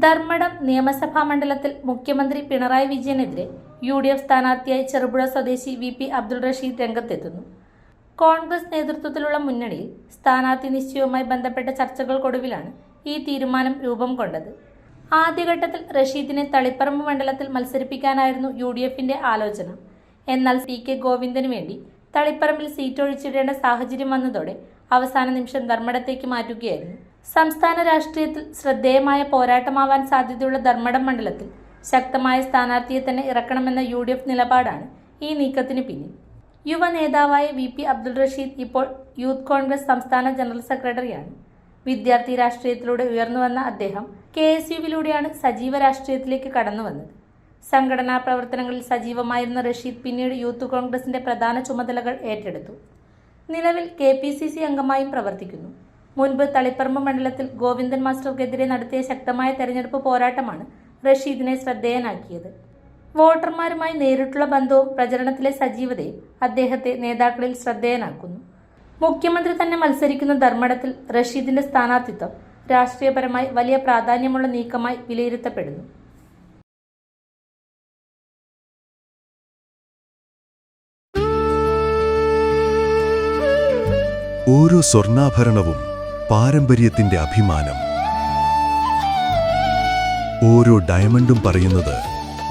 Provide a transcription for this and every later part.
ധർമ്മടം നിയമസഭാ മണ്ഡലത്തിൽ മുഖ്യമന്ത്രി പിണറായി വിജയനെതിരെ UDF സ്ഥാനാർത്ഥിയായി ചെറുപുഴ സ്വദേശി VP അബ്ദുൾ റഷീദ് രംഗത്തെത്തുന്നു. കോൺഗ്രസ് നേതൃത്വത്തിലുള്ള മുന്നണിയിൽ സ്ഥാനാർത്ഥി നിശ്ചയവുമായി ബന്ധപ്പെട്ട ചർച്ചകൾക്കൊടുവിലാണ് ഈ തീരുമാനം രൂപം കൊണ്ടത്. ആദ്യഘട്ടത്തിൽ റഷീദിനെ തളിപ്പറമ്പ് മണ്ഡലത്തിൽ മത്സരിപ്പിക്കാനായിരുന്നു UDFന്റെ ആലോചന. എന്നാൽ TK ഗോവിന്ദന് വേണ്ടി തളിപ്പറമ്പിൽ സീറ്റ് ഒഴിച്ചിടേണ്ട സാഹചര്യം വന്നതോടെ അവസാന നിമിഷം ധർമ്മടത്തേക്ക് മാറ്റുകയായിരുന്നു. സംസ്ഥാന രാഷ്ട്രീയത്തിൽ ശ്രദ്ധേയമായ പോരാട്ടമാവാൻ സാധ്യതയുള്ള ധർമ്മടം മണ്ഡലത്തിൽ ശക്തമായ സ്ഥാനാർത്ഥിയെ തന്നെ ഇറക്കണമെന്ന UDF നിലപാടാണ് ഈ നീക്കത്തിന് പിന്നിൽ. യുവ നേതാവായ VP അബ്ദുൾ റഷീദ് ഇപ്പോൾ യൂത്ത് കോൺഗ്രസ് സംസ്ഥാന ജനറൽ സെക്രട്ടറിയാണ്. വിദ്യാർത്ഥി രാഷ്ട്രീയത്തിലൂടെ ഉയർന്നുവന്ന അദ്ദേഹം KSUവിലൂടെയാണ് സജീവ രാഷ്ട്രീയത്തിലേക്ക് കടന്നുവന്നത്. സംഘടനാ പ്രവർത്തനങ്ങളിൽ സജീവമായിരുന്ന റഷീദ് പിന്നീട് യൂത്ത് കോൺഗ്രസിന്റെ പ്രധാന ചുമതലകൾ ഏറ്റെടുത്തു. നിലവിൽ KPCC അംഗമായും പ്രവർത്തിക്കുന്നു. മുൻപ് തളിപ്പറമ്പ് മണ്ഡലത്തിൽ ഗോവിന്ദൻ മാസ്റ്റർക്കെതിരെ നടത്തിയ ശക്തമായ തെരഞ്ഞെടുപ്പ് പോരാട്ടമാണ് റഷീദിനെ ശ്രദ്ധേയനാക്കിയത്. വോട്ടർമാരുമായി നേരിട്ടുള്ള ബന്ധവും പ്രചരണത്തിലെ സജീവതയും അദ്ദേഹത്തെ നേതാക്കളിൽ ശ്രദ്ധേയനാക്കുന്നു. മുഖ്യമന്ത്രി തന്നെ മത്സരിക്കുന്ന ധർമ്മടത്തിൽ റഷീദിന്റെ സ്ഥാനാർത്ഥിത്വം രാഷ്ട്രീയപരമായി വലിയ പ്രാധാന്യമുള്ള നീക്കമായി വിലയിരുത്തപ്പെടുന്നു. ഓരോ സ്വർണ്ണാഭരണവും പാരമ്പര്യത്തിന്റെ അഭിമാനം. ഓരോ ഡയമണ്ടും പറയുന്നത്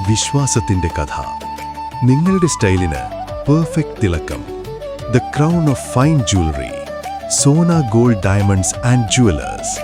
വിശ്വാസത്തിന്റെ കഥ. നിങ്ങളുടെ സ്റ്റൈലിന് പെർഫെക്റ്റ് തിളക്കം. The crown of fine jewellery. Sona gold diamonds and jewellers.